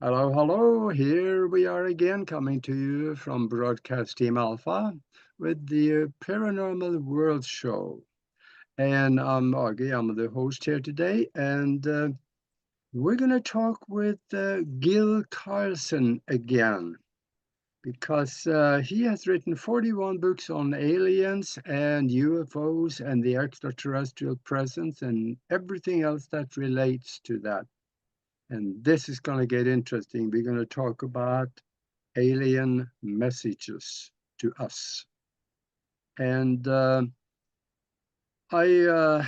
Hello, hello. Here we are again coming to you from Broadcast Team Alpha with the Paranormal World Show. And I'm Aage, I'm the host here today. And we're going to talk with Gil Carlson again because he has written 41 books on aliens and UFOs and the extraterrestrial presence and everything else that relates to that. And this is going to get interesting. We're going to talk about alien messages to us. And I, uh,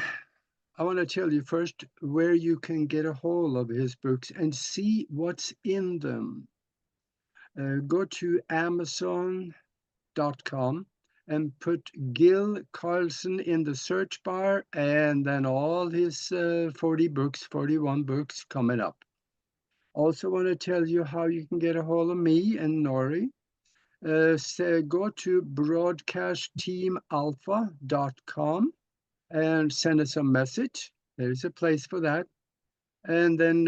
I want to tell you first where you can get a hold of his books and see what's in them. Go to Amazon.com and put Gil Carlson in the search bar, and then all his 40 books, 41 books coming up. Also want to tell you how you can get a hold of me and Nori. Go to broadcastteamalpha.com and send us a message. There's a place for that. And then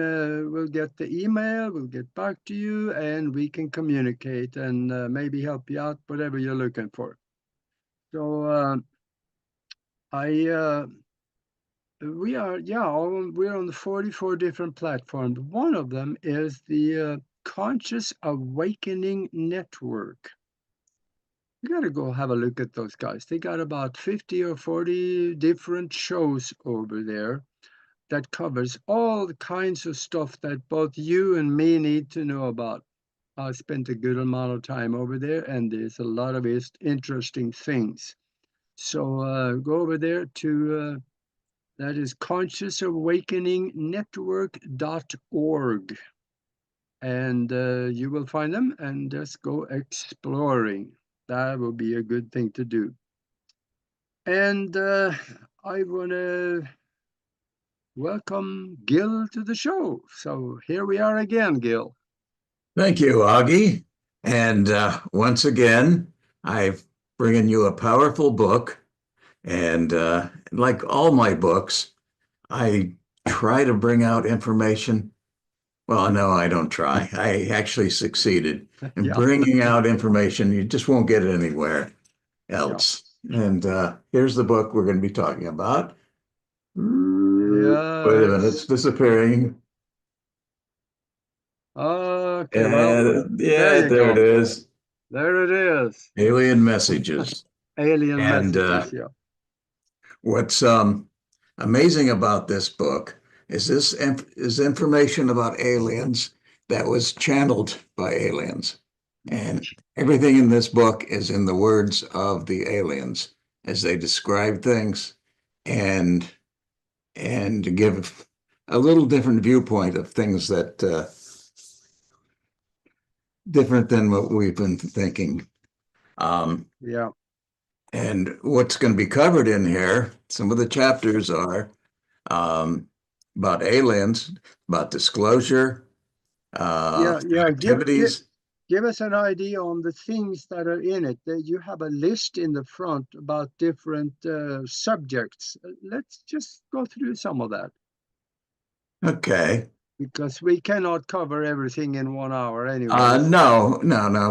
we'll get the email, we'll get back to you, and we can communicate and maybe help you out, whatever you're looking for. So I we're on the 44 different platforms. One of them is the Conscious Awakening Network. You got to go have a look at those guys. They got about 50 or 40 different shows over there that covers all the kinds of stuff that both you and me need to know about. I spent a good amount of time over there, and there's a lot of interesting things. So go over there to that is consciousawakeningnetwork.org, and you will find them and just go exploring. That will be a good thing to do. And I want to welcome Gil to the show. So here we are again, Gil. Thank you, Augie. And once again, I've bringing you a powerful book. And like all my books, I try to bring out information. Well, no, I don't try. I actually succeeded in Yeah. bringing out information. You just won't get it anywhere else. And here's the book we're going to be talking about. Yeah. Wait a minute, it's disappearing. Okay, well, Yeah, you there it go. is. There it is. Alien Messages. Alien And messages, yeah. what's amazing about this book is this is information about aliens that was channeled by aliens. And everything in this book is in the words of the aliens as they describe things and to give a little different viewpoint of things that different than what we've been thinking. Yeah. And what's going to be covered in here, some of the chapters are about aliens, about disclosure, Yeah, yeah. activities. Give us an idea on the things that are in it. You have a list in the front about different subjects. Let's just go through some of that Okay. because we cannot cover everything in 1 hour anyways. No,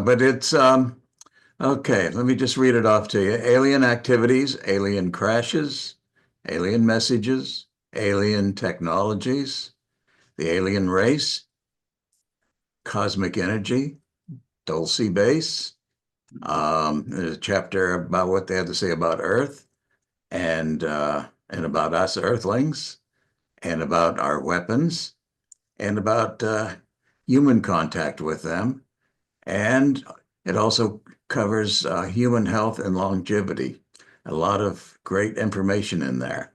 but it's okay. Let me just read it off to you. Alien activities, alien crashes, alien messages, alien technologies, the alien race, cosmic energy, Dulce base. There's a chapter about what they had to say about Earth and about us Earthlings and about our weapons and about human contact with them. And it also covers human health and longevity. A lot of great information in there.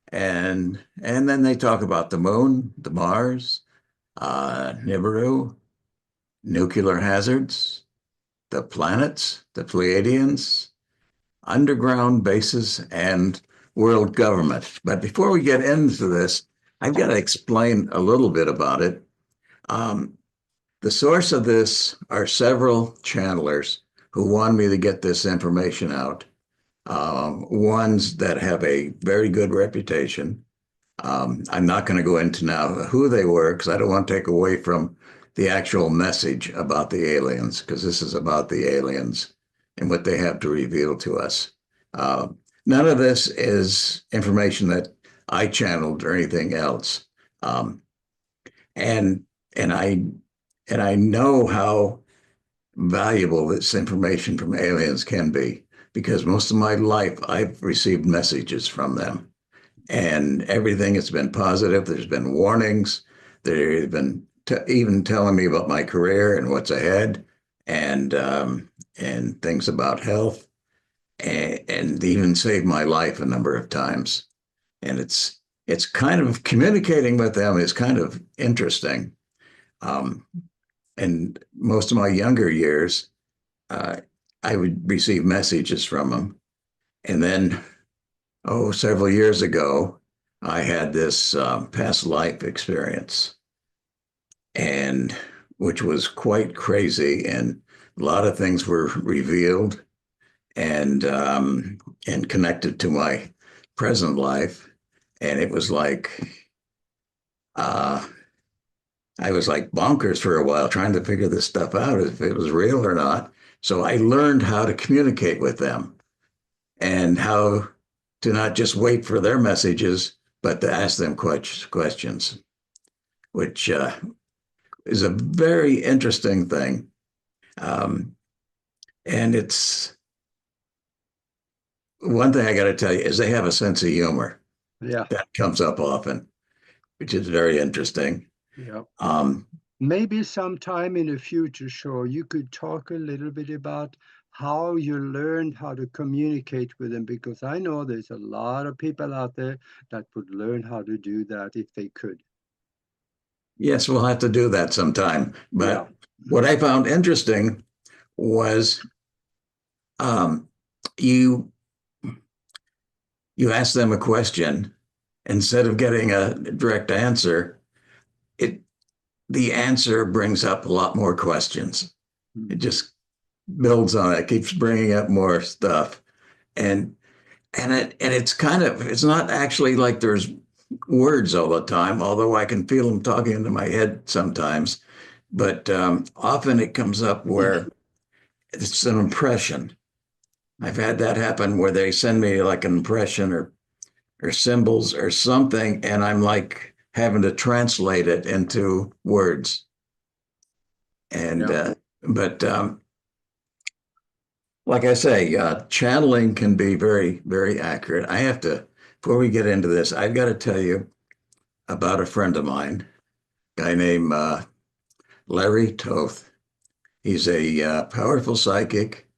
And then they talk about the moon, the Mars, Nibiru, nuclear hazards, the planets, the Pleiadians, underground bases, and world government. But before we get into this, I've got to explain a little bit about it. The source of this are several channelers who want me to get this information out. Ones that have a very good reputation. I'm not going to go into now who they were because I don't want to take away from the actual message about the aliens, because this is about the aliens and what they have to reveal to us. Uh, None of this is information that I channeled or anything else. Um, and and I know how valuable this information from aliens can be because most of my life I've received messages from them, and everything has been positive. There's been warnings. They've been even telling me about my career and what's ahead, and things about health, and even saved my life a number of times. And it's kind of communicating with them is kind of interesting. Um, and most of my younger years, uh, I would receive messages from them. And then, several years ago, I had this past life experience, and which was quite crazy. And a lot of things were revealed and connected to my present life. And it was like, uh, I was like bonkers for a while trying to figure this stuff out if it was real or not. So I learned how to communicate with them and how to not just wait for their messages, but to ask them questions, which is a very interesting thing. Um, and it's one thing I got to tell you is they have a sense of humor Yeah. that comes up often, which is very interesting. Yeah. Um, Maybe sometime in a future show, you could talk a little bit about how you learned how to communicate with them, because I know there's a lot of people out there that would learn how to do that if they could. yes, we'll have to do that sometime. Yeah. But what I found interesting was um, you you ask them a question instead of getting a direct answer. It The answer brings up a lot more questions. It Mm. just builds on it, keeps bringing up more stuff, and it's kind of it's not actually like there's words all the time, although I can feel them talking into my head sometimes. But often it comes up where it's an impression. I've had that happen where they send me like an impression or symbols or something, and I'm like having to translate it into words. And Yeah. but like I say, channeling can be very, very accurate. I have to, before we get into this, I've got to tell you about a friend of mine, a guy named Larry Toth. He's a powerful psychic,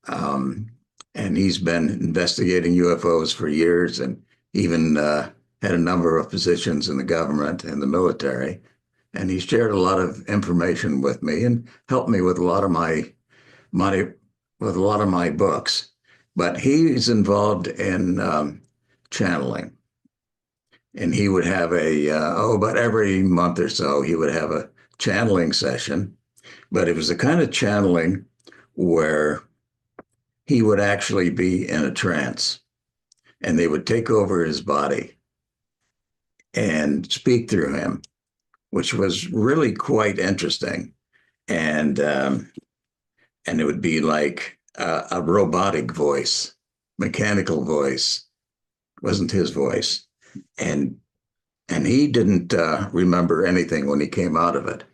um, and he's been investigating UFOs for years, and even had a number of positions in the government and the military. And he shared a lot of information with me and helped me with a lot of my with a lot of my books. But he's involved in channeling, and he would have about every month or so he would have a channeling session. But it was the kind of channeling where he would actually be in a trance, and they would take over his body and speak through him, which was really quite interesting. And and it would be like a robotic voice, mechanical voice. It wasn't his voice, and he didn't remember anything when he came out of it.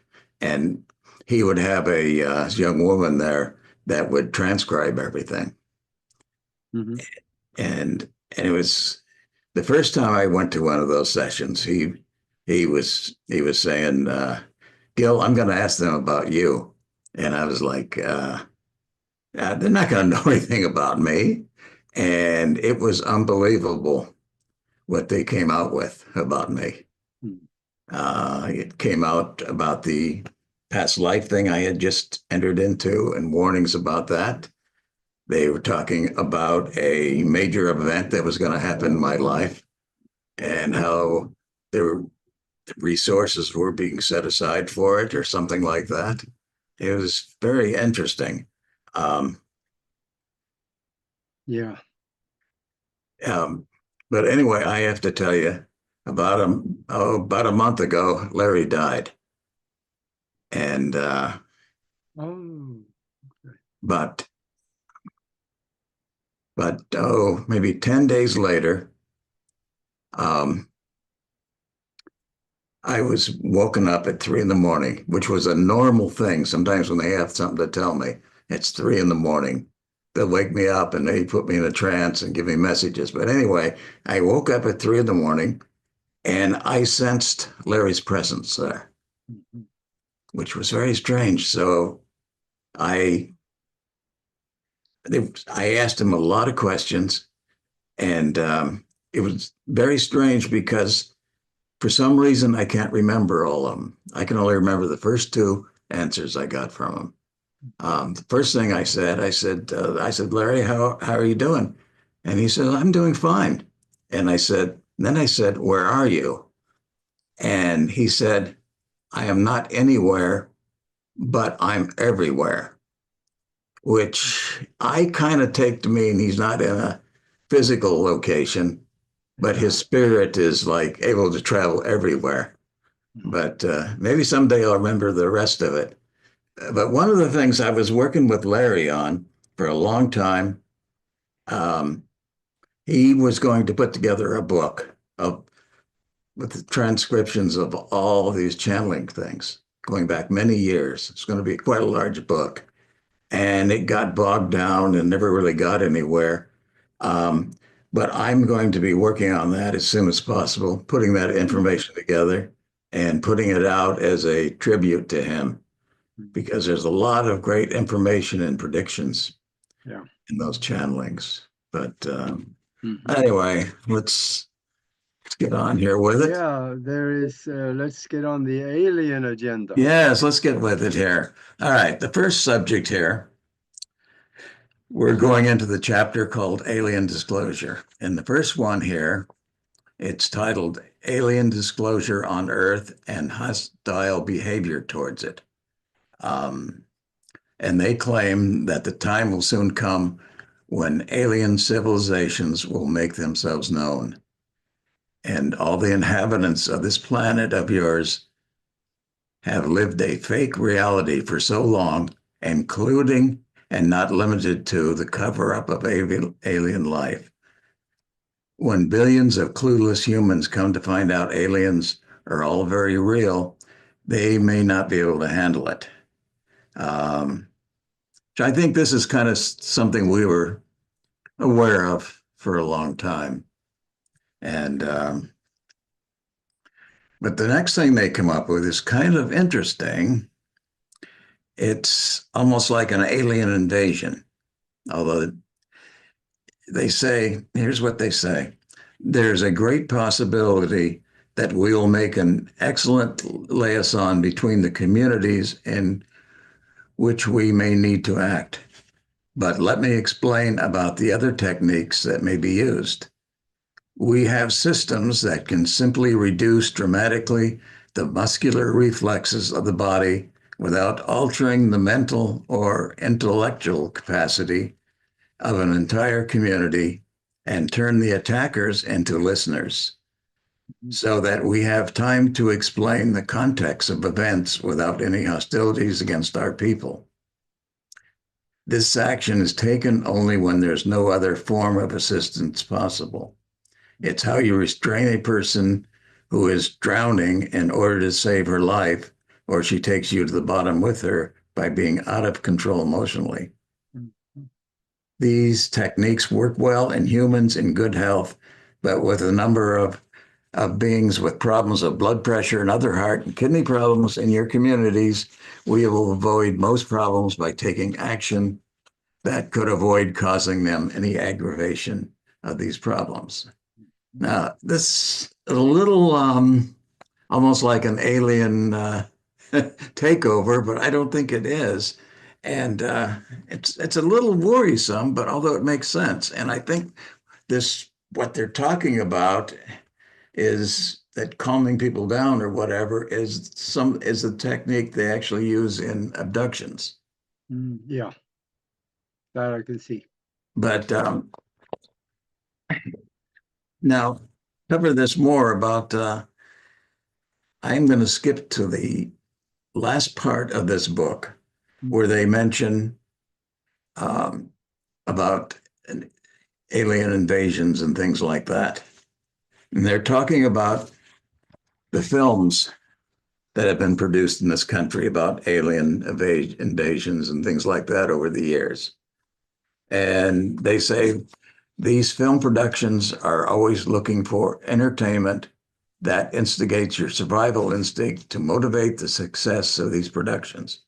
And he would have a young woman there that would transcribe everything. Hmm. And it was the first time I went to one of those sessions. He was saying, "Gil, I'm going to ask them about you," and I was like, "They're not going to know anything about me." And it was unbelievable what they came out with about me. It came out about the past life thing I had just entered into and warnings about that. They were talking about a major event that was going to happen in my life and how there resources were being set aside for it or something like that. It was very interesting. Um, Yeah. um, but anyway, I have to tell you, about a month ago, Larry died. And Oh, but oh, maybe 10 days later, um, I was woken up at 3 in the morning, which was a normal thing. Sometimes when they have something to tell me, it's 3 in the morning. They'll wake me up and they put me in a trance and give me messages. But anyway, I woke up at 3 in the morning and I sensed Larry's presence there, mhm, which was very strange. So I I asked him a lot of questions, and it was very strange because for some reason I can't remember all of them. I can only remember the first two answers I got from him. The first thing I said, Larry, how are you doing? And he said, I'm doing fine. And then I said, where are you? And he said, I am not anywhere, but I'm everywhere, which I kind of take to mean he's not in a physical location, but yeah. his spirit is like able to travel everywhere. Mhm, But maybe someday I'll remember the rest of it. But one of the things I was working with Larry on for a long time, um, he was going to put together a book with transcriptions of all of these channeling things going back many years. It's going to be quite a large book. And it got bogged down and never really got anywhere. Um, but I'm going to be working on that as soon as possible, putting that information together and putting it out as a tribute to him, mhm, because there's a lot of great information and predictions yeah. in those channelings. But Mhm. anyway, let's get on here with it. Yeah, there is, let's get on the alien agenda. Yes, let's get with it here. All right, the first subject here, we're going into the chapter called Alien Disclosure. And the first one here, it's titled Alien Disclosure on Earth and Hostile Behavior Towards It. Um, and they claim that the time will soon come when alien civilizations will make themselves known. And all the inhabitants of this planet of yours have lived a fake reality for so long, including and not limited to the cover up of alien life. When billions of clueless humans come to find out aliens are all very real, they may not be able to handle it. Um, I think this is kind of something we were aware of for a long time. And but the next thing they come up with is kind of interesting. It's almost like an alien invasion, although they say, here's what they say: there's a great possibility that we will make an excellent liaison between the communities in which we may need to act. But let me explain about the other techniques that may be used. We have systems that can simply reduce dramatically the muscular reflexes of the body without altering the mental or intellectual capacity of an entire community and turn the attackers into listeners so that we have time to explain the context of events without any hostilities against our people. This action is taken only when there's no other form of assistance possible. It's how you restrain a person who is drowning in order to save her life, or she takes you to the bottom with her by being out of control emotionally. Mhm, These techniques work well in humans in good health, but with a number of beings with problems of blood pressure and other heart and kidney problems in your communities, we will avoid most problems by taking action that could avoid causing them any aggravation of these problems. Now, this is a little almost like an alien takeover, but I don't think it is. And it's a little worrisome, but although it makes sense, and I think this what they're talking about is that calming people down or whatever is a technique they actually use in abductions. yeah, that I can see. But now cover this more about. I'm going to skip to the last part of this book where they mention um, about alien invasions and things like that. And they're talking about the films that have been produced in this country about alien invasions and things like that over the years. And they say these film productions are always looking for entertainment that instigates your survival instinct to motivate the success of these productions.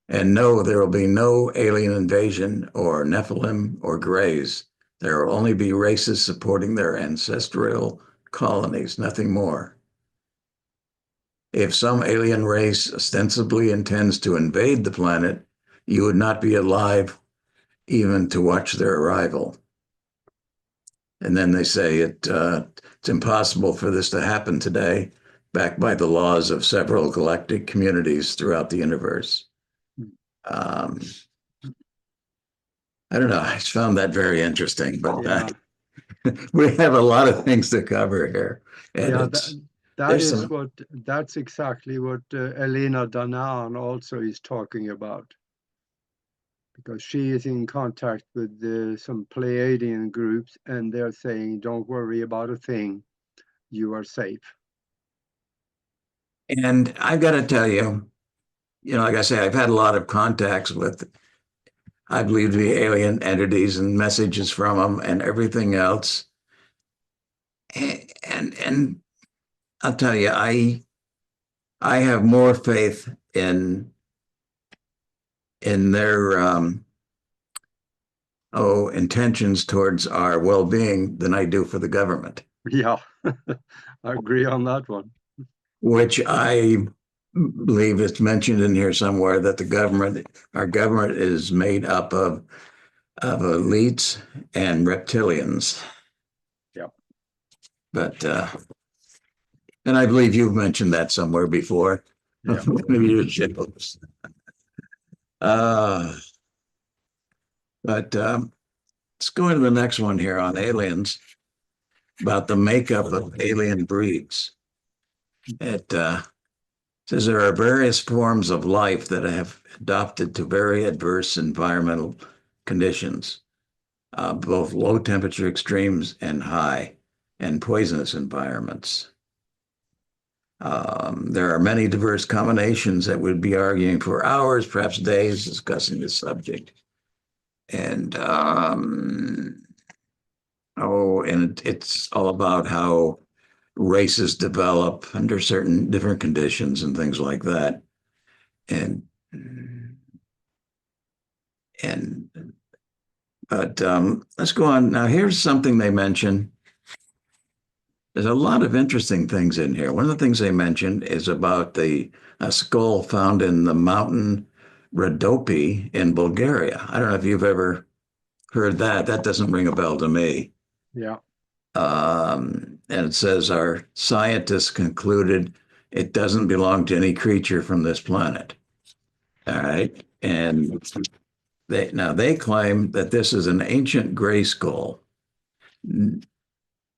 And no, there will be no alien invasion or Nephilim or Greys. There will only be races supporting their ancestral colonies, nothing more. If some alien race ostensibly intends to invade the planet, you would not be alive even to watch their arrival. And then they say it's impossible for this to happen today, backed by the laws of several galactic communities throughout the universe. Um, I don't know. I found that very interesting, but Yeah, we have a lot of things to cover here, and yeah, there's some. that's exactly what Elena Danan also is talking about, because she is in contact with some Pleiadian groups, and they're saying, "Don't worry about a thing, you are safe." And I've got to tell you, like I say, I've had a lot of contacts with, I believe, the alien entities and messages from them and everything else. And I'll tell you, I have more faith in their intentions towards our well-being than I do for the government, Yeah, I agree on that one. which I believe it's mentioned in here somewhere that our government is made up of elites and reptilians. Yeah, But and I believe you've mentioned that somewhere before. yeah. One of your shows. Uh, but let's go into the next one here on aliens, about the makeup of alien breeds. It says there are various forms of life that have adapted to very adverse environmental conditions, both low temperature extremes and high and poisonous environments. There are many diverse combinations that would be arguing for hours, perhaps days, discussing this subject. And it's all about how races develop under certain different conditions and things like that. And and but let's go on. Now, here's something they mention. There's a lot of interesting things in here. One of the things they mentioned is about a skull found in the mountain Rhodope in Bulgaria. I don't know if you've ever heard that. That doesn't ring a bell to me. Yeah. And it says our scientists concluded it doesn't belong to any creature from this planet. All right. And they claim that this is an ancient gray skull.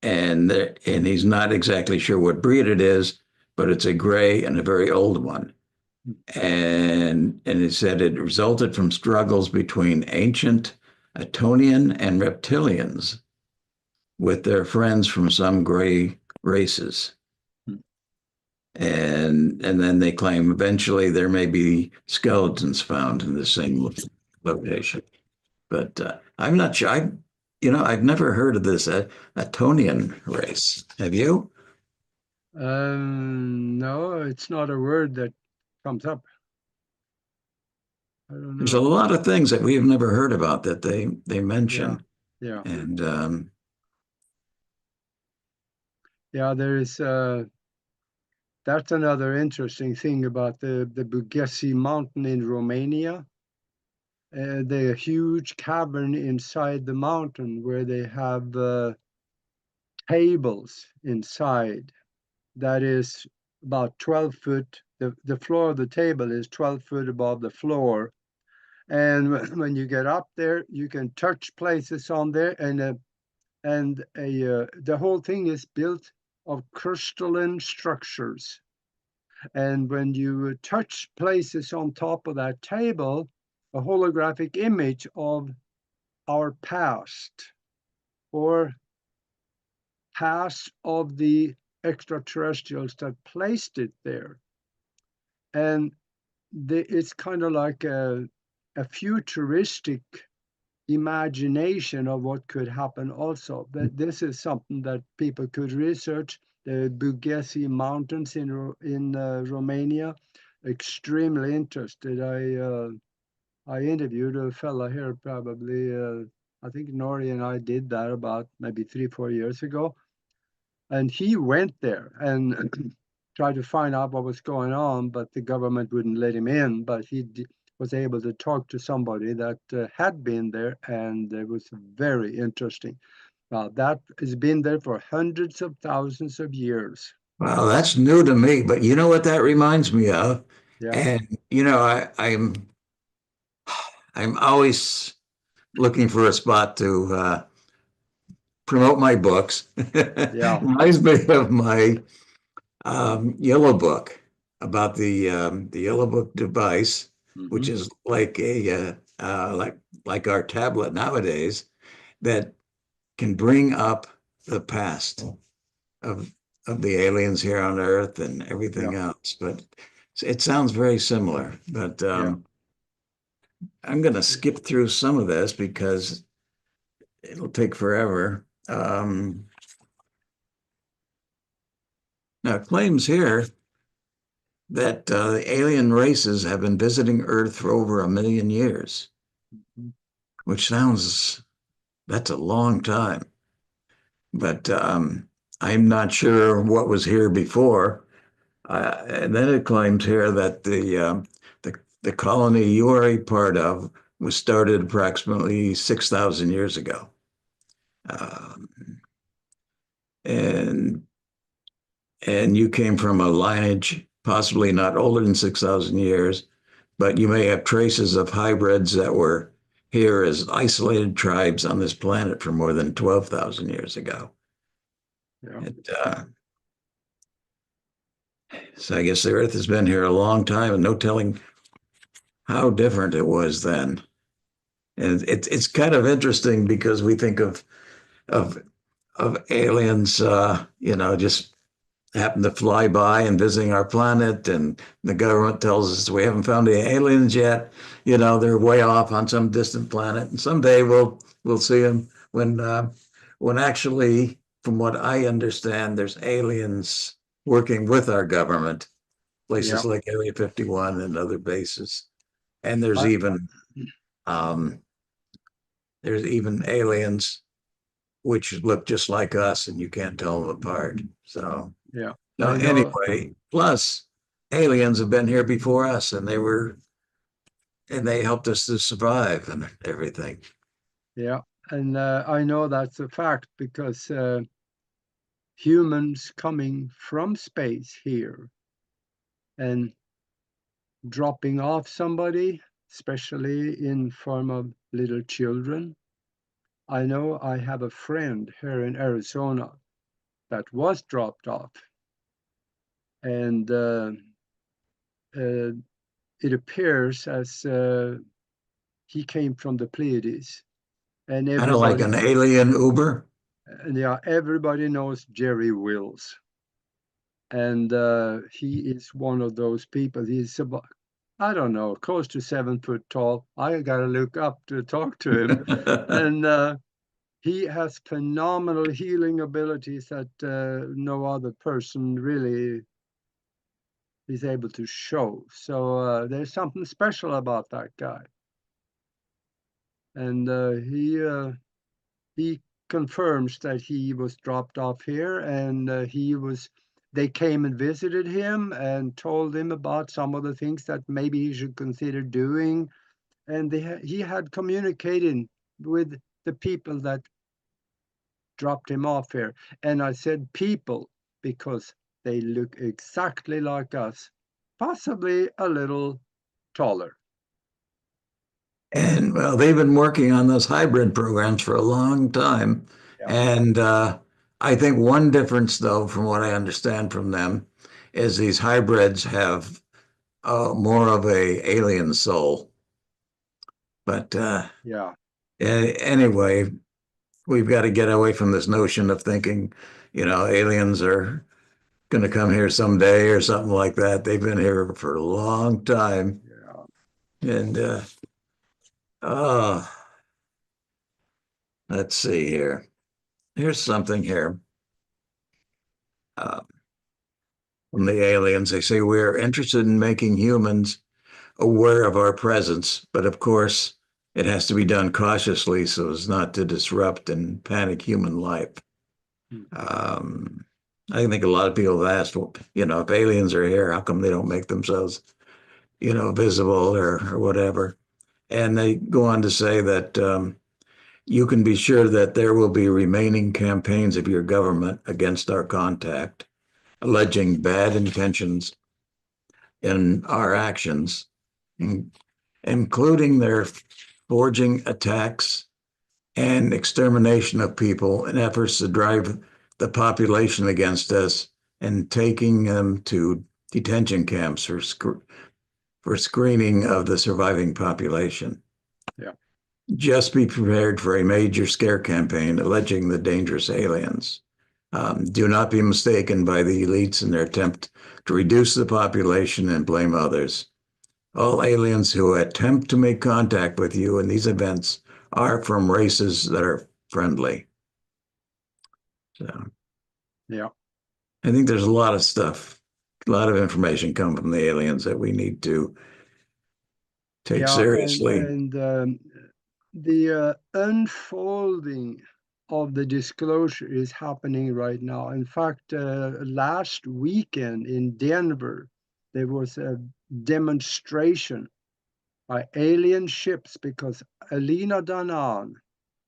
And he's not exactly sure what breed it is, but it's a gray and a very old one. And it said it resulted from struggles between ancient Etonian and reptilians with their friends from some gray races. And then they claim eventually there may be skeletons found in the same location. But I'm not sure. I've never heard of this Etonian race. Have you? No, it's not a word that comes up. I don't There's a know. lot of things that we've never heard about that they Yeah, mention, yeah, and yeah. There is. That's another interesting thing about the Bugi Mountain in Romania. The huge cavern inside the mountain where they have tables inside. That is about 12 foot. The floor of the table is 12 foot above the floor. And when you get up there, you can touch places on there, and the whole thing is built of crystalline structures. And when you touch places on top of that table, a holographic image of our past or past of the extraterrestrials that placed it there. And it's kind of like a futuristic imagination of what could happen also. But this is something that people could research. The Bugi Mountains in Romania, extremely interested. I interviewed a fella here probably. I think Nori and I did that about maybe 3 4 years ago, and he went there and tried to find out what was going on, but the government wouldn't let him in. But was able to talk to somebody that had been there, and it was very interesting. That has been there for hundreds of thousands of years. Wow, that's new to me, but you know what that reminds me of? Yeah, And I'm always looking for a spot to promote my books. yeah, Reminds me of my yellow book about the yellow book device, which hmm, is like a like our tablet nowadays that can bring up the past of of the aliens here on Earth and yeah, everything else. But it sounds very similar. But yeah, I'm going to skip through some of this because it'll take forever. Now, it claims here that the alien races have been visiting Earth for over 1 million years, mhm, which sounds that's a long time. But I'm not sure what was here before. And then it claims here that the colony you are a part of was started approximately 6,000 years ago. Um, and and you came from a lineage possibly not older than 6,000 years, but you may have traces of hybrids that were here as isolated tribes on this planet for more than 12,000 years ago. yeah, And, so I guess the Earth has been here a long time, and no telling how different it was then. And it's kind of interesting because we think of of aliens, just happen to fly by and visiting our planet, and the government tells us we haven't found any aliens yet. They're way off on some distant planet, and someday we'll see them. When actually, from what I understand, there's aliens working with our government, yeah. places like Area 51 and other bases, and I, um, there's even aliens which look just like us, and you can't tell them apart. So. yeah, No, I know. anyway, plus aliens have been here before us and they helped us to survive and everything. Yeah, and I know that's a fact because humans coming from space here and dropping off somebody, especially in form of little children. I know I have a friend here in Arizona that was dropped off, and uh, it appears as he came from the Pleiades, and Kind of like everybody, an alien Uber. and yeah, everybody knows Jerry Wills, and he is one of those people. He's about, I don't know, close to 7 foot tall. I gotta look up to talk to him, and he has phenomenal healing abilities that no other person really is able to show. So there's something special about that guy, and he confirms that he was dropped off here, and he was. They came and visited him and told him about some of the things that maybe he should consider doing, and he had communicated with the people that dropped him off here. And I said people because they look exactly like us, possibly a little taller. And well, they've been working on those hybrid programs for a long time. Yeah. And I think one difference, though, from what I understand from them, is these hybrids have more of a alien soul. But Yeah. anyway, we've got to get away from this notion of thinking, aliens are going to come here someday or something like that. They've been here for a long time. Yeah. And oh, let's see here. Here's something here uh, from the aliens. They say we are interested in making humans aware of our presence, but of course, it has to be done cautiously so as not to disrupt and panic human life. Hmm. I think a lot of people have asked, well, if aliens are here, how come they don't make themselves, visible or whatever? And they go on to say that you can be sure that there will be remaining campaigns of your government against our contact, alleging bad intentions in our actions, including their forging attacks and extermination of people in efforts to drive the population against us and taking them to detention camps for screening of the surviving population. Yeah. Just be prepared for a major scare campaign alleging the dangerous aliens. Do not be mistaken by the elites in their attempt to reduce the population and blame others. All aliens who attempt to make contact with you in these events are from races that are friendly. So Yeah. I think there's a lot of stuff, a lot of information coming from the aliens that we need to take Yeah. And seriously. the unfolding of the disclosure is happening right now. In fact, last weekend in Denver, there was a demonstration by alien ships because Alina Danan,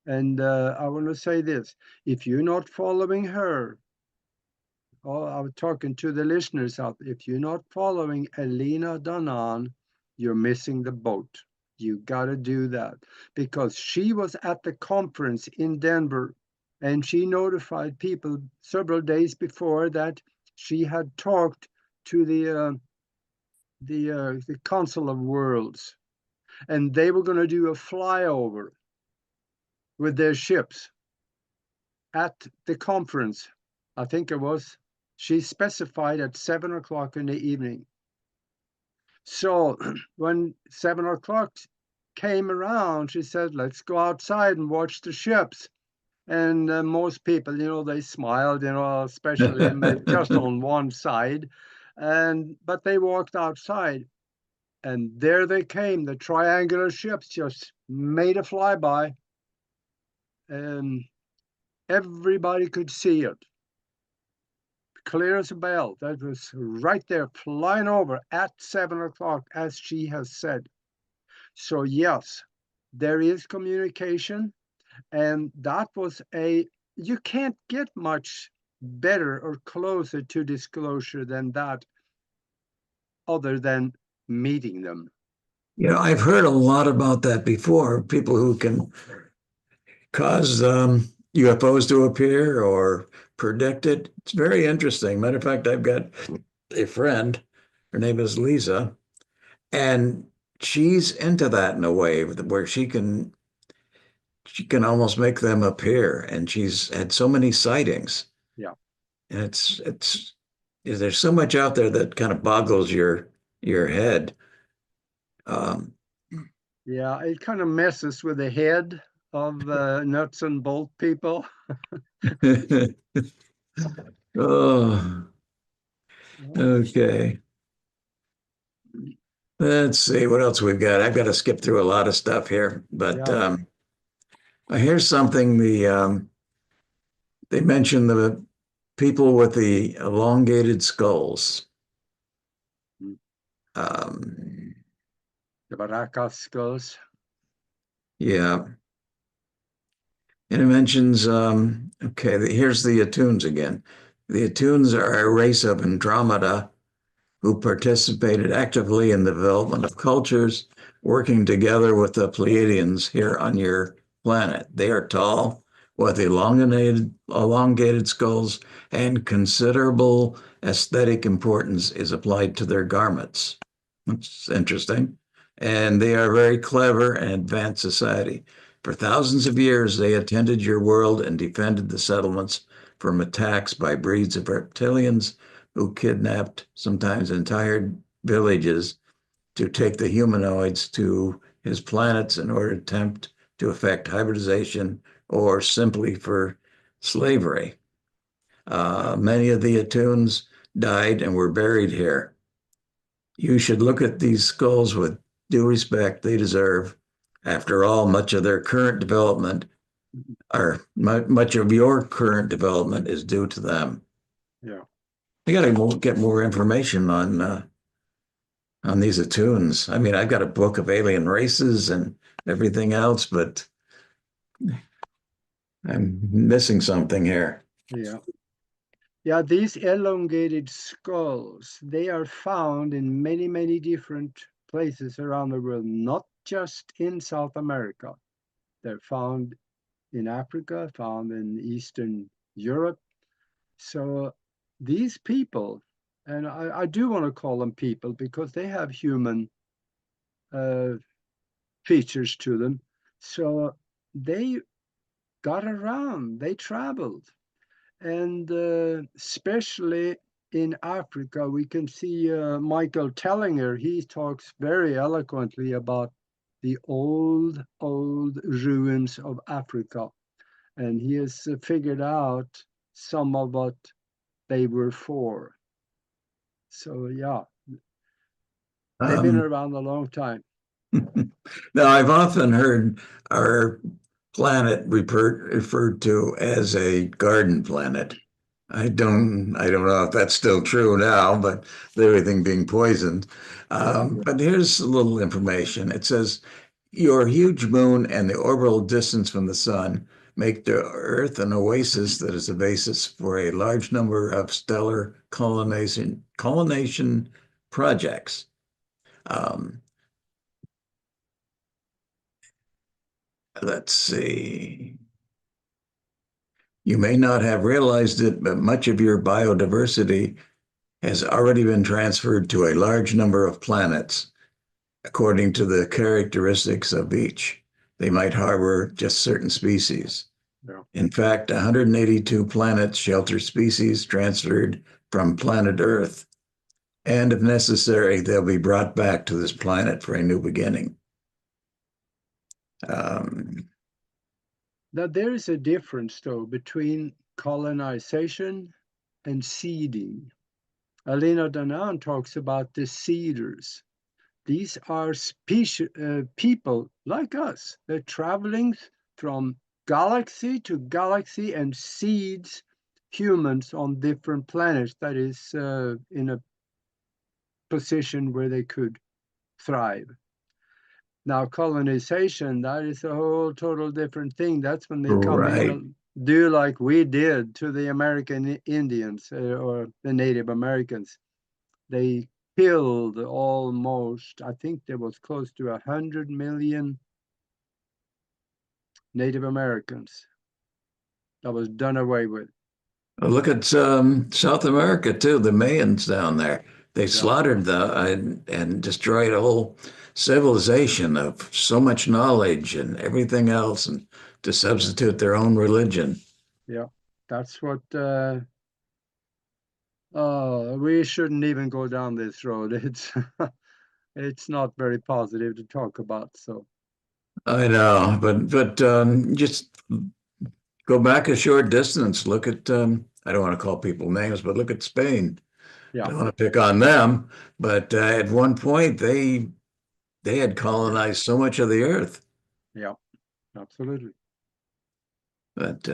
and I want to say this, if you're not following her, oh, I'm talking to the listeners out there, if you're not following Alina Danan, you're missing the boat. You got to do that because she was at the conference in Denver and she notified people several days before that she had talked to the Council of Worlds, and they were going to do a flyover with their ships at the conference. I think it was, she specified at 7 o'clock in the evening. So when 7 o'clock came around, she said, let's go outside and watch the ships. And most people, they smiled, especially just on one side. But they walked outside, and there they came. The triangular ships just made a flyby, and everybody could see it, clear as a bell. That was right there, flying over at 7 o'clock, as she has said. So yes, there is communication, and that was you can't get much better or closer to disclosure than that, other than meeting them. I've heard a lot about that before. People who can cause UFOs to appear or predict it. It's very interesting. Matter of fact, I've got a friend. Her name is Lisa, and she's into that in a way where she can almost make them appear, and she's had so many sightings. Yeah. And it's there's so much out there that kind of boggles your head. Um, Yeah, it kind of messes with the head of nuts and bolt people. oh, okay. Let's see what else we've got. I've got to skip through a lot of stuff here, but Yeah. here's something they mentioned the people with the elongated skulls. Mm. Um, The Baraka skulls. yeah, and it mentions okay. Here's the Atunes again. The Atunes are a race of Andromeda who participated actively in the development of cultures, working together with the Pleiadians here on your planet. They are tall, with elongated skulls, and considerable aesthetic importance is applied to their garments. That's interesting. And they are very clever and advanced society. For thousands of years, they attended your world and defended the settlements from attacks by breeds of reptilians who kidnapped sometimes entire villages to take the humanoids to his planets in order to attempt to effect hybridization or simply for slavery. Many of the Atuns died and were buried here. You should look at these skulls with due respect they deserve. After all, much of their current development, or much of your current development, is due to them. Yeah. I got to get more information on these Atuns. I mean, I've got a book of alien races and everything else, but I'm missing something here. Yeah. Yeah, these elongated skulls, they are found in many, many different places around the world, not just in South America. They're found in Africa, found in Eastern Europe. So these people, and I do want to call them people because they have human uh, features to them. So they got around, they traveled. And especially in Africa, we can see Michael Tellinger. He talks very eloquently about the old, old ruins of Africa. And he has figured out some of what they were for. So, yeah, they've been Um, around a long time. Now, I've often heard our planet referred to as a garden planet. I don't know if that's still true now, but with everything being poisoned. But here's a little information. It says your huge moon and the orbital distance from the sun make the Earth an oasis that is the basis for a large number of stellar colonization projects. Um, let's see. You may not have realized it, but much of your biodiversity has already been transferred to a large number of planets according to the characteristics of each. They might harbor just certain species. Yeah. In fact, 182 planets shelter species transferred from planet Earth. And if necessary, they'll be brought back to this planet for a new beginning. Um, Now, there is a difference, though, between colonization and seeding. Alina Danan talks about the seeders. These are people like us. They're traveling from galaxy to galaxy and seeds humans on different planets that is in a position where they could thrive. Now, colonization, that is a whole total different thing. That's when they come in right. and do like we did to the American Indians or the Native Americans. They killed almost, I think there was close to 100 million Native Americans. That was done away with. Look at South America too, the Mayans down there. They Yeah, slaughtered and destroyed a whole civilization of so much knowledge and everything else, and to yeah, substitute their own religion. yeah. That's what, we shouldn't even go down this road. It's not very positive to talk about. So, I know, but just go back a short distance. Look at I don't want to call people names, but look at Spain. I yeah, don't want to pick on them, but at one point they had colonized so much of the earth. yeah, absolutely. But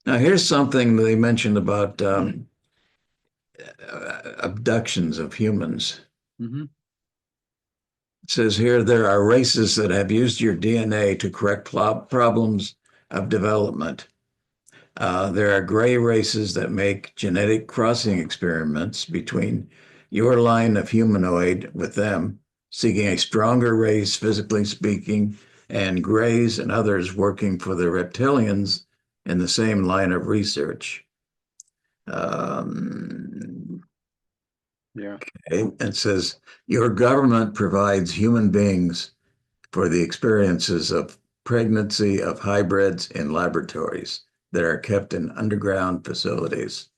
now here's something they mentioned about abductions of humans. Mm-hmm. It says here there are races that have used your DNA to correct problems of development. There are gray races that make genetic crossing experiments between your line of humanoid with them, seeking a stronger race, physically speaking, and Grays and others working for the reptilians in the same line of research. Um, Yeah. it says, your government provides human beings for the experiences of pregnancy of hybrids in laboratories that are kept in underground facilities.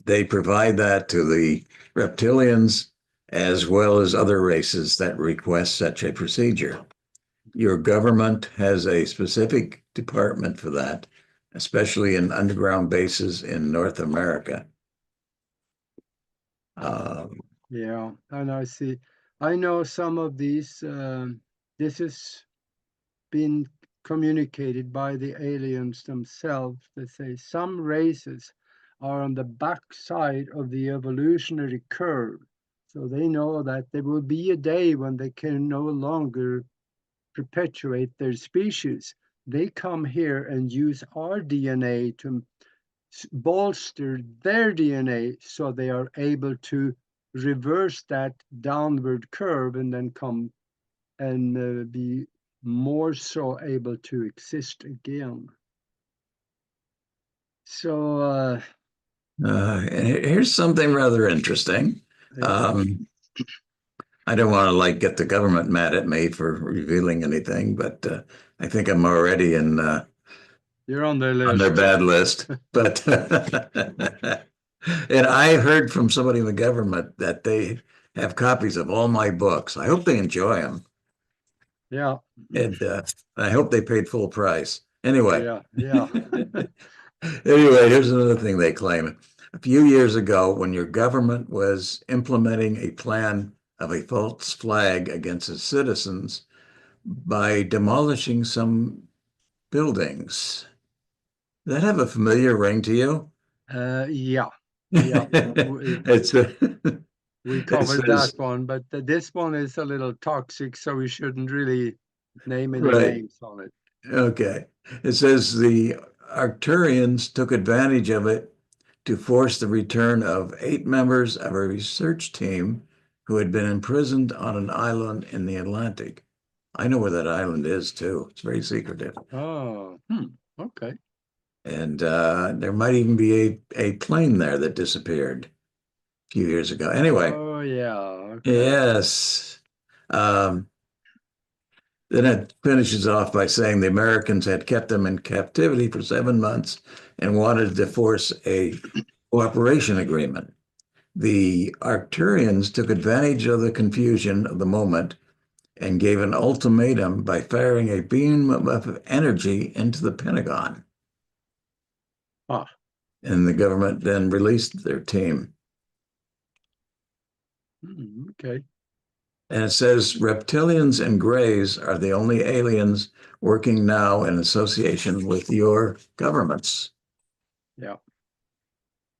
They provide that to the reptilians as well as other races that request such a procedure. Your government has a specific department for that, especially in underground bases in North America. Um, Yeah. And I see. I know some of these. This has been communicated by the aliens themselves. They say some races are on the back side of the evolutionary curve. So they know that there will be a day when they can no longer perpetuate their species. They come here and use our DNA to bolster their DNA so they are able to reverse that downward curve and then come and be more so able to exist again. So, Here's something rather interesting. yeah, Um, I don't want to like get the government mad at me for revealing anything, but I think I'm already in you're on the on their list. bad list. But and I heard from somebody in the government that they have copies of all my books. I hope they enjoy them, Yeah, and I hope they paid full price. Anyway, yeah, yeah. anyway, here's another thing they claim. A few years ago, when your government was implementing a plan of a false flag against its citizens by demolishing some buildings. Does that have a familiar ring to you? Yeah, yeah. It's We it covered that says one, but this one is a little toxic, so we shouldn't really name any right. names on it. Okay. It says the Arcturians took advantage of it to force the return of 8 members of a research team who had been imprisoned on an island in the Atlantic. I know where that island is too. It's very secretive. Oh, okay. And there might even be a plane there that disappeared a few years ago. Anyway, Oh, yeah, okay. yes. Um, then it finishes off by saying the Americans had kept them in captivity for 7 months and wanted to force a cooperation agreement. The Arcturians took advantage of the confusion of the moment and gave an ultimatum by firing a beam of energy into the Pentagon. Ah, And the government then released their team. okay. And it says reptilians and grays are the only aliens working now in association with your governments. Yeah.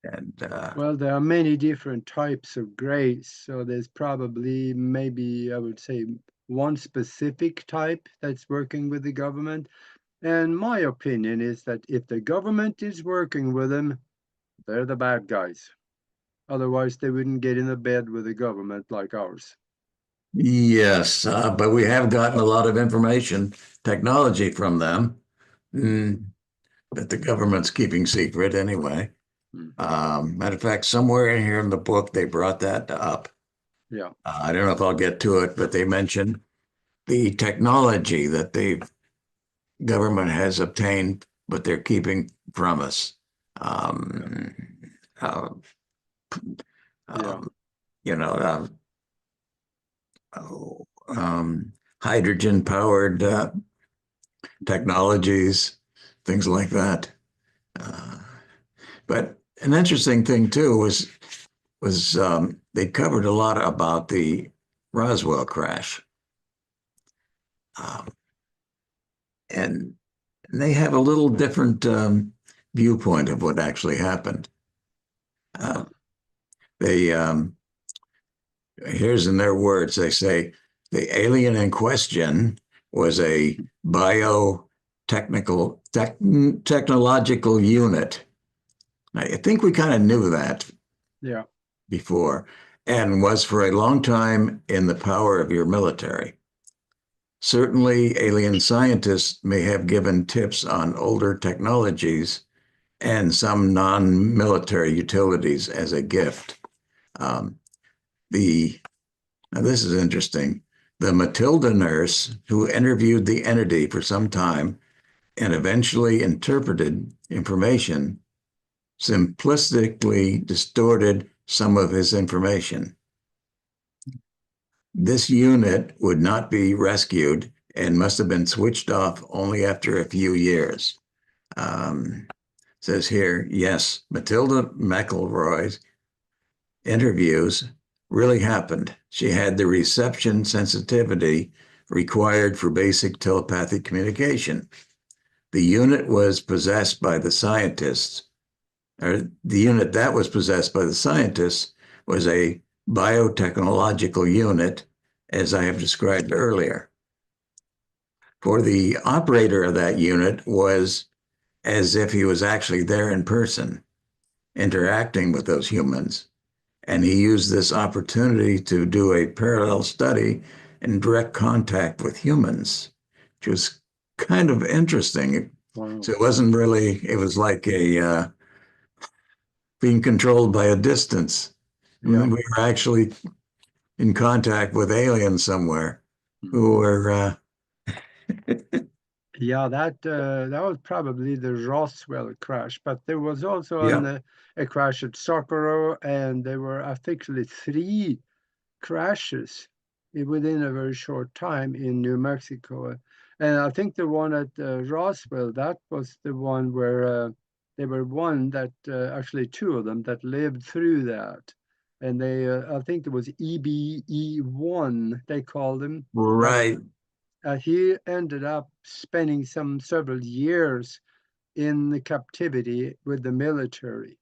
And Well, there are many different types of grays, so there's probably maybe I would say one specific type that's working with the government. And my opinion is that if the government is working with them, they're the bad guys. Otherwise, they wouldn't get in a bed with a government like ours. yes, but we have gotten a lot of information technology from them that the government's keeping secret anyway. Mm, Matter of fact, somewhere in here in the book, they brought that up. yeah. I don't know if I'll get to it, but they mentioned the technology that the government has obtained, but they're keeping from us. Yeah. Um, uh, Yeah. um, you know, oh, hydrogen powered technologies, things like that. Uh, but an interesting thing too was they covered a lot about the Roswell crash, um, and they have a little different viewpoint of what actually happened. Uh, Ah, they here's in their words, they say the alien in question was a technological unit. I think we kind of knew that yeah. before and was for a long time in the power of your military. Certainly, alien scientists may have given tips on older technologies and some non-military utilities as a gift. Um, the Now this is interesting. The Matilda nurse who interviewed the entity for some time and eventually interpreted information simplistically distorted some of his information. This unit would not be rescued and must have been switched off only after a few years. Um, Says here, yes, Matilda McElroy's interviews really happened. She had the reception sensitivity required for basic telepathic communication. The unit was possessed by the scientists, or the unit that was possessed by the scientists was a biotechnological unit, as I have described earlier. For the operator of that unit was as if he was actually there in person, interacting with those humans. And he used this opportunity to do a parallel study in direct contact with humans, which was kind of interesting. Wow. So it wasn't really, it was like a being controlled by a distance. Yeah. We were actually in contact with aliens somewhere Mhm. who were, Yeah, that was probably the Roswell crash, but there was also yeah, a crash at Socorro, and there were actually three crashes within a very short time in New Mexico. And I think the one at Roswell, that was the one where there were one that actually two of them that lived through that. And they, I think it was EBE1, they called him. That right. he ended up spending some several years in the captivity with the military.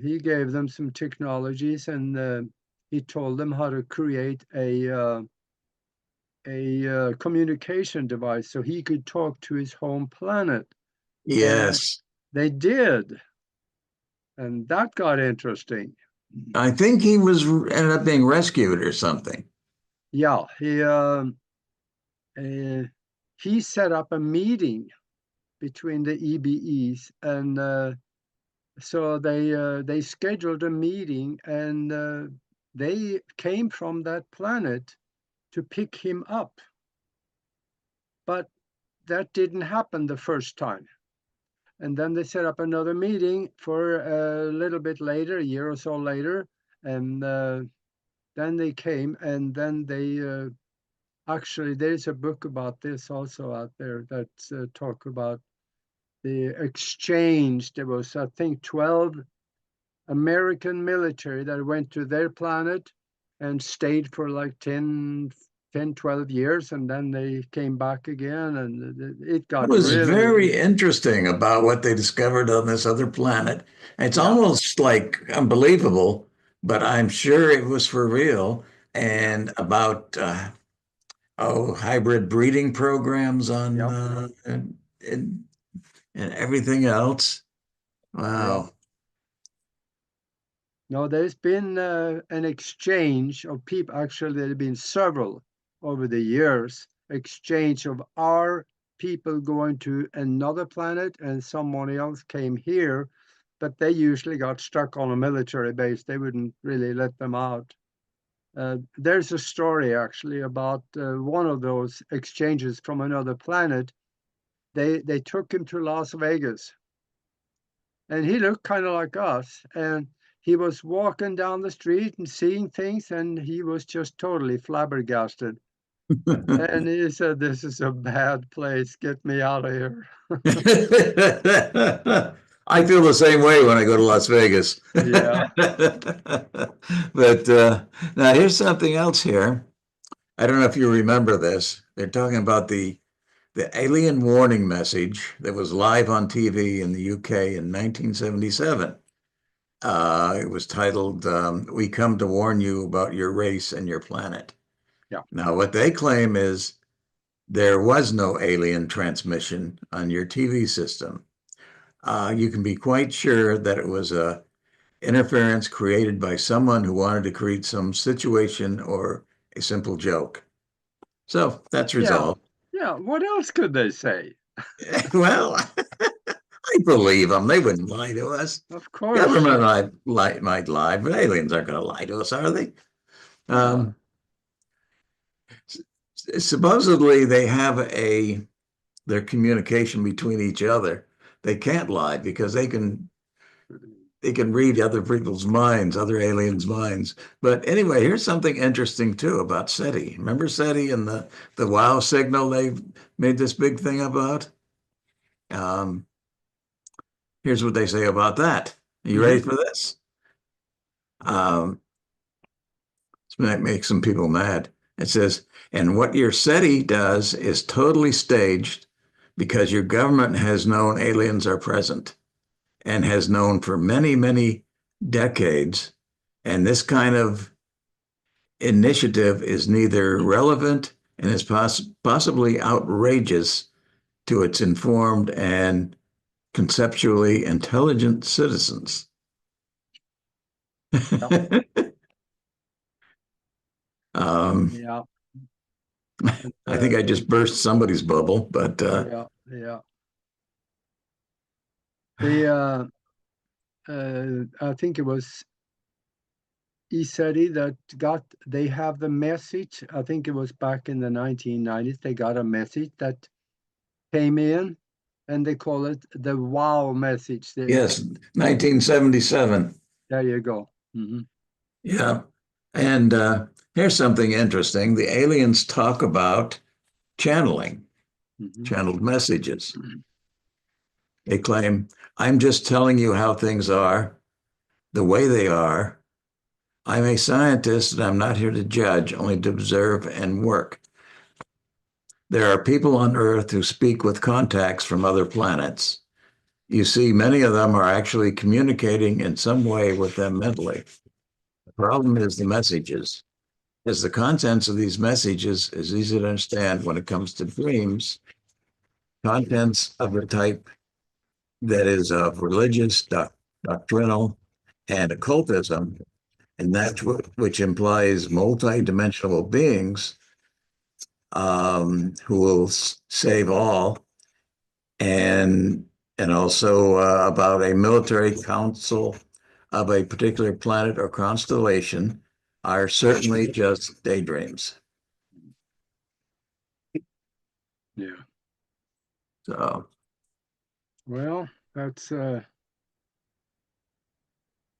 He gave them some technologies, and he told them how to create a communication device so he could talk to his home planet. And Yes. they did, and that got interesting. I think he was ended up being rescued or something. Yeah, uh, he set up a meeting between the EBEs, and so they scheduled a meeting, and they came from that planet to pick him up. But that didn't happen the first time. And then they set up another meeting for a little bit later, a year or so later, and then they came, and then they actually there's a book about this also out there that's talk about the exchange. There was, I think, 12 American military that went to their planet and stayed for like 12 years, and then they came back again, and it It got was really, very interesting about what they discovered on this other planet. It's yeah, almost like unbelievable, but I'm sure it was for real. yeah, And about hybrid breeding programs on yeah, and everything else. yeah. Wow. No, there's been an exchange of people. Actually, there have been several over the years. Exchange of our people going to another planet, and someone else came here, but they usually got stuck on a military base. They wouldn't really let them out. There's a story actually about one of those exchanges from another planet. They took him to Las Vegas, and he looked kind of like us, and he was walking down the street and seeing things, and he was just totally flabbergasted. And he said, "This is a bad place. Get me out of here." I feel the same way when I go to Las Vegas. Yeah, But now here's something else here. I don't know if you remember this. They're talking about the alien warning message that was live on TV in the UK in 1977. It was titled, "We come to warn you about your race and your planet." yeah. Now, what they claim is there was no alien transmission on your TV system. You can be quite sure that it was a interference created by someone who wanted to create some situation or a simple joke. So that's Yeah. resolved. Yeah. What else could they say? Well, I believe them. They wouldn't lie to us. Of course. Government might lie, but aliens aren't going to lie to us, are they? Yeah. Um, Supposedly they have their communication between each other. They can't lie because they can read other people's minds, other aliens' minds. But anyway, here's something interesting too about SETI. Remember SETI and the WOW signal they made this big thing about? Um, Here's what they say about that. Are you ready Hmm. for this? Um, this might make some people mad. It says, and what your SETI does is totally staged because your government has known aliens are present and has known for many, many decades. And this kind of initiative is neither relevant and is possibly outrageous to its informed and conceptually intelligent citizens. Yeah. um, Yeah. And, I think I just burst somebody's bubble, but yeah. Yeah. The I think it was ESETI that they have the message. I think it was back in the 1990s. They got a message that came in, and they call it the wow message. yes, 1977. There you go. Hmm. Yeah. And here's something interesting. The aliens talk about channeling, Hmm. channeled messages. They claim, I'm just telling you how things are, the way they are. I'm a scientist and I'm not here to judge, only to observe and work. There are people on Earth who speak with contacts from other planets. You see, many of them are actually communicating in some way with them mentally. The problem is the messages, as the contents of these messages is easy to understand when it comes to dreams, contents of the type that is of religious, doctrinal, and occultism, and that which implies multi-dimensional beings who will save all, and also about a military council of a particular planet or constellation are certainly just daydreams. Yeah. So Well, that's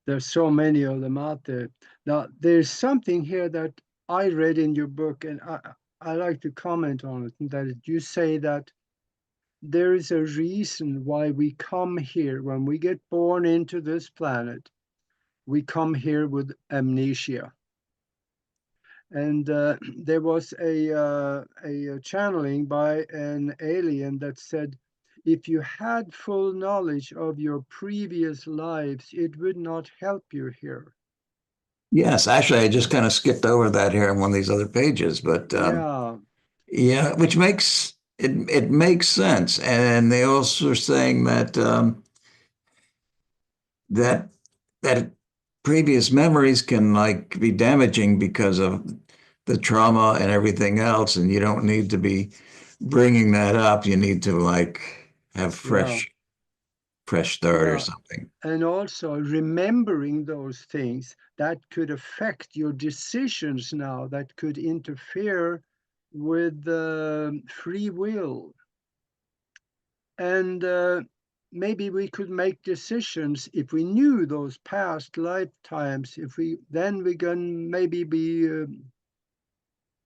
there's so many of them out there. Now, there's something here that I read in your book, and I like to comment on it. And that you say that there is a reason why we come here when we get born into this planet. We come here with amnesia. And there was a channeling by an alien that said, if you had full knowledge of your previous lives, it would not help you here. yes, actually, I just kind of skipped over that here on one of these other pages, but Yeah, yeah, which makes it makes sense. And they also are saying that that that previous memories can like be damaging because of the trauma and everything else, and you don't need to be bringing that up. You need to like have yeah, fresh start or yeah. something. And also remembering those things that could affect your decisions now, that could interfere with free will. And maybe we could make decisions if we knew those past lifetimes, if we then we can maybe be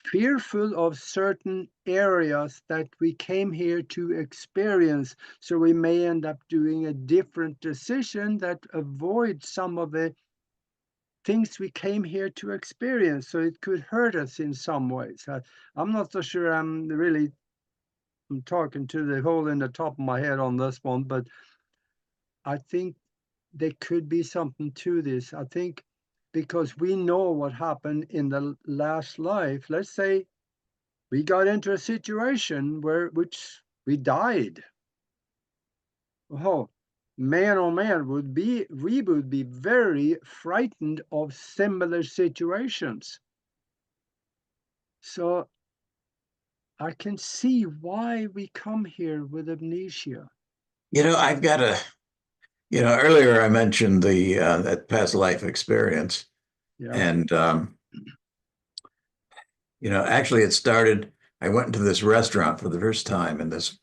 fearful of certain areas that we came here to experience, so we may end up doing a different decision that avoids some of the things we came here to experience, so it could hurt us in some ways. I'm not so sure I'm talking to the hole in the top of my head on this one, but I think there could be something to this. I think because we know what happened in the last life. Let's say we got into a situation where which we died. Oh man, we would be very frightened of similar situations. So I can see why we come here with amnesia. I've got earlier I mentioned that past life experience. Yeah. And, actually it started, I went into this restaurant for the first time, and this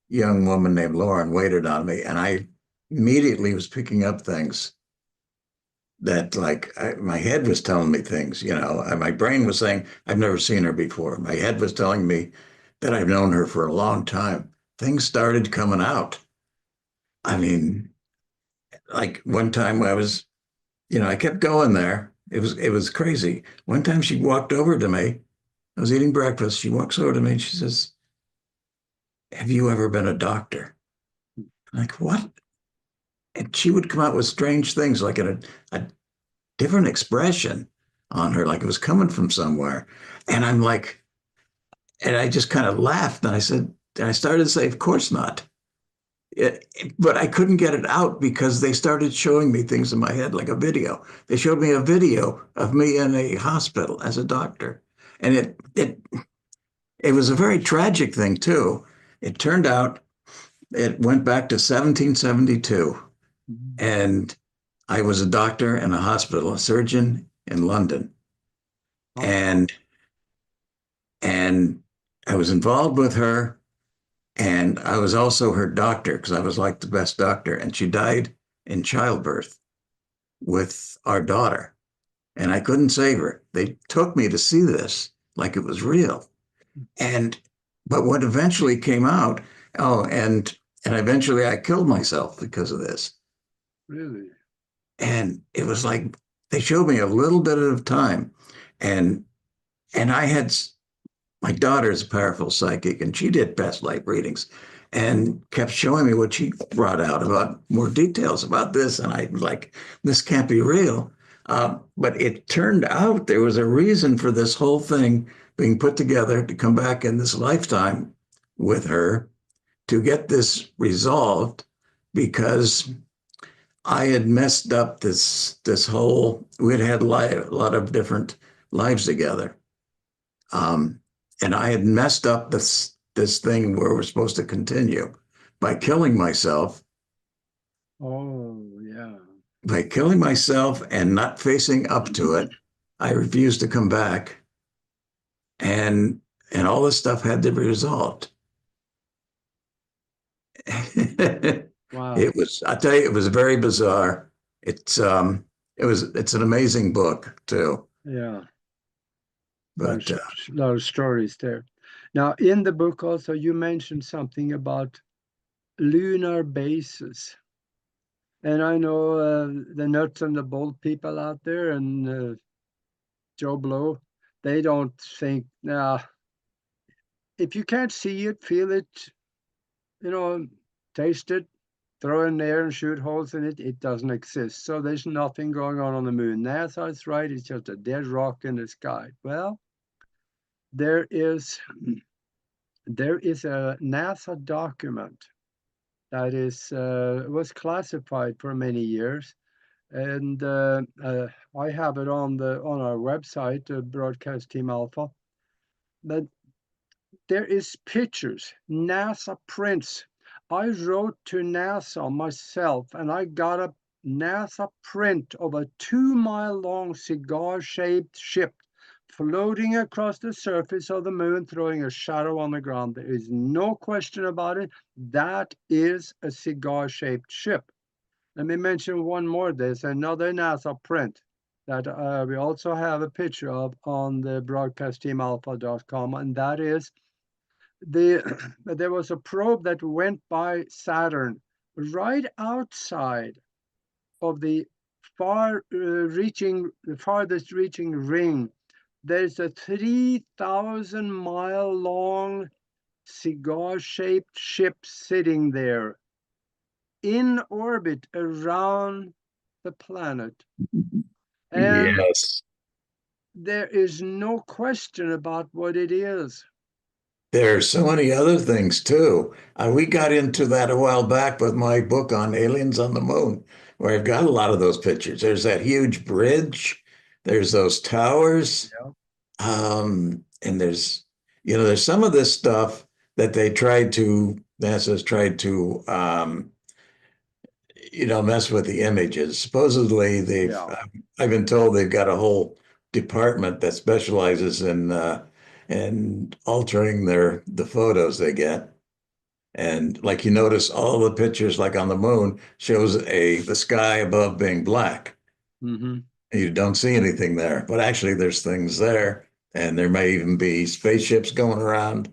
young woman named Lauren waited on me, and I immediately was picking up things that, like, my head was telling me things, my brain was saying, I've never seen her before. My head was telling me that I've known her for a long time. Things started coming out. I mean, like one time I kept going there. It was crazy. One time she walked over to me. I was eating breakfast. She walks over to me and she says, "Have you ever been a doctor?" I'm like, what? And she would come out with strange things, like a different expression on her, like it was coming from somewhere. And I'm like, and I just kind of laughed and I started to say, of course not. But I couldn't get it out because they started showing me things in my head, like a video. They showed me a video of me in a hospital as a doctor. And it was a very tragic thing too. It turned out it went back to 1772, Mhm. and I was a doctor in a hospital, a surgeon in London, Oh, and and I was involved with her, and I was also her doctor because I was like the best doctor. And she died in childbirth with our daughter, and I couldn't save her. They took me to see this like it was real, and but what eventually came out, oh, and eventually I killed myself because of this. really? And it was like they showed me a little bit of time, and I had my daughter's a powerful psychic, and she did past life readings, and kept showing me what she brought out about more details about this, and I was like, this can't be real. But it turned out there was a reason for this whole thing being put together to come back in this lifetime with her to get this resolved, because I had messed up this whole. We'd had a lot of different lives together, um, and I had messed up this thing where we're supposed to continue by killing myself, Oh, yeah. and not facing up to it. I refused to come back, and all this stuff had to be resolved. Wow. I tell you, it was very bizarre. It's it's an amazing book too. Yeah. But Lot of stories there. Now, in the book also, you mentioned something about lunar bases. And I know the nuts and the bolt people out there and Joe Blow, they don't think, nah, if you can't see it, feel it, you know, taste it, throw it in there and shoot holes in it, it doesn't exist. So there's nothing going on the moon. NASA's right, it's just a dead rock in the sky. Well, there is a NASA document that is was classified for many years, and I have it on our website, Broadcast Team Alpha. But there is pictures, NASA prints. I wrote to NASA myself, and I got a NASA print of a 2 mile long cigar shaped ship floating across the surface of the moon, throwing a shadow on the ground. There is no question about it. That is a cigar shaped ship. Let me mention one more. There's another NASA print that we also have a picture of on the broadcastteamalpha.com, and that is there was a probe that went by Saturn right outside of the farthest reaching ring. There's a 3,000-mile long cigar shaped ship sitting there in orbit around the planet. And yes, there is no question about what it is. there are so many other things too. We got into that a while back with my book on aliens on the moon, where I've got a lot of those pictures. There's that huge bridge, there's those towers, Yeah. and there's there's some of this stuff that NASA's tried to, mess with the images. Supposedly, Yeah. I've been told they've got a whole department that specializes in altering the photos they get. And like you notice, all the pictures, like on the moon, shows the sky above being black. Mm-hmm. You don't see anything there, but actually, there's things there, and there may even be spaceships going around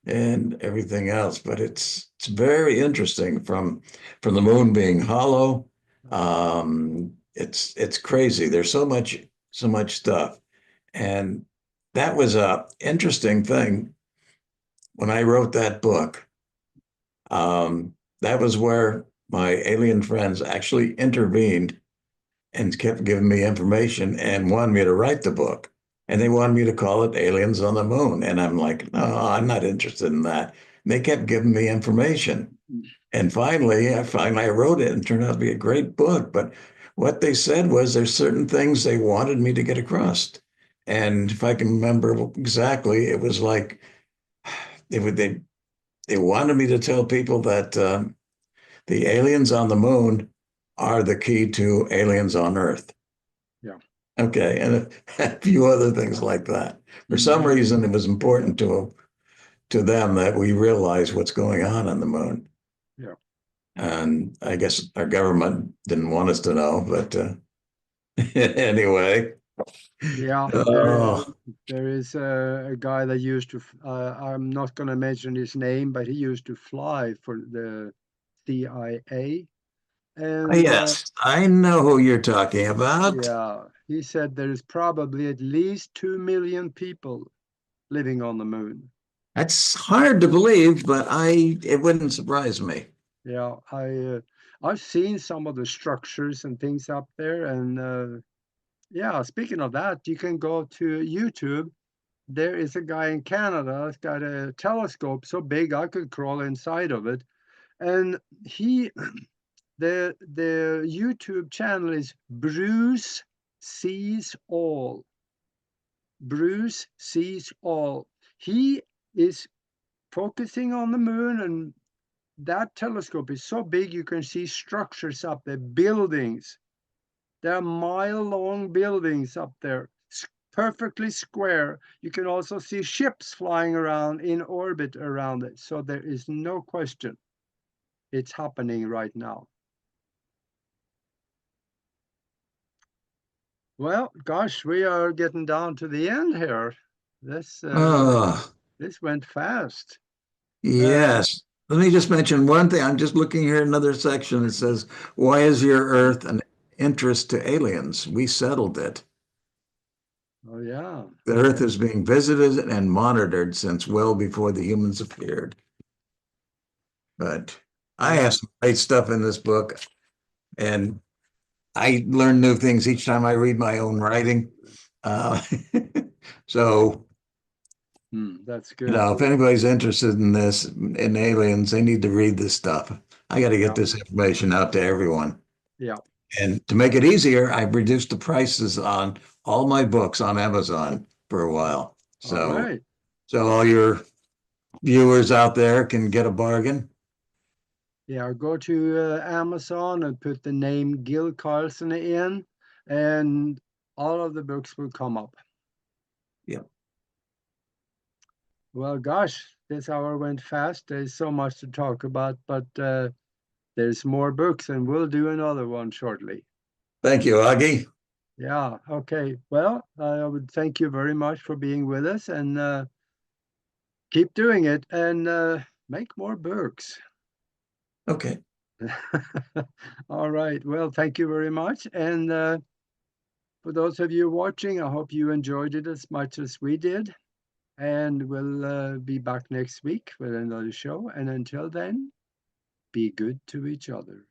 and everything else. But it's very interesting from the moon being hollow. It's crazy. There's so much stuff, and that was a interesting thing when I wrote that book. That was where my alien friends actually intervened and kept giving me information and wanted me to write the book. And they wanted me to call it Aliens on the Moon. And I'm like, no, I'm not interested in that. And they kept giving me information. And finally I wrote it and it turned out to be a great book. But what they said was there's certain things they wanted me to get across. And if I can remember exactly, it was like they wanted me to tell people that the aliens on the moon are the key to aliens on Earth. Yeah. Okay, and a few other things like that. For some Mm-hmm. reason, it was important to them that we realize what's going on the moon. Yeah. And I guess our government didn't want us to know, but anyway. Yeah. Oh, There is a guy that used to. I'm not going to mention his name, but he used to fly for the CIA, and yes, I know who you're talking about. yeah, he said there is probably at least 2 million people living on the moon. That's hard to believe, but it wouldn't surprise me. Yeah, I've seen some of the structures and things up there, and yeah. Speaking of that, you can go to YouTube. There is a guy in Canada that's got a telescope so big I could crawl inside of it, and he the YouTube channel is Bruce Sees All. Bruce Sees All. He is focusing on the moon, and that telescope is so big you can see structures up there, buildings. There are mile-long buildings up there, perfectly square. You can also see ships flying around in orbit around it. So there is no question it's happening right now. Well, gosh, we are getting down to the end here. This Oh, this went fast. Uh, yes. Let me just mention one thing. I'm just looking here, another section. It says, why is your Earth an interest to aliens? We settled it. oh yeah, The Earth is being visited and monitored since well before the humans appeared. But I yeah. have some great stuff in this book, and I learn new things each time I read my own writing. Uh, so, That's good. if anybody's interested in this, in aliens, they need to read this stuff. I got to get Yeah, this information out to everyone. yeah. And to make it easier, I've reduced the prices on all my books on Amazon for a while. All So, right. so all your viewers out there can get a bargain. Yeah, go to Amazon and put the name Gil Carlson in, and all of the books will come up. Yeah. Well, gosh, this hour went fast. There's so much to talk about, but there's more books, and we'll do another one shortly. Thank you, Augie. Yeah, okay. Well, I would thank you very much for being with us, and keep doing it, and make more books. Okay. All right. Well, thank you very much. And for those of you watching, I hope you enjoyed it as much as we did. And we'll be back next week with another show. And until then, be good to each other.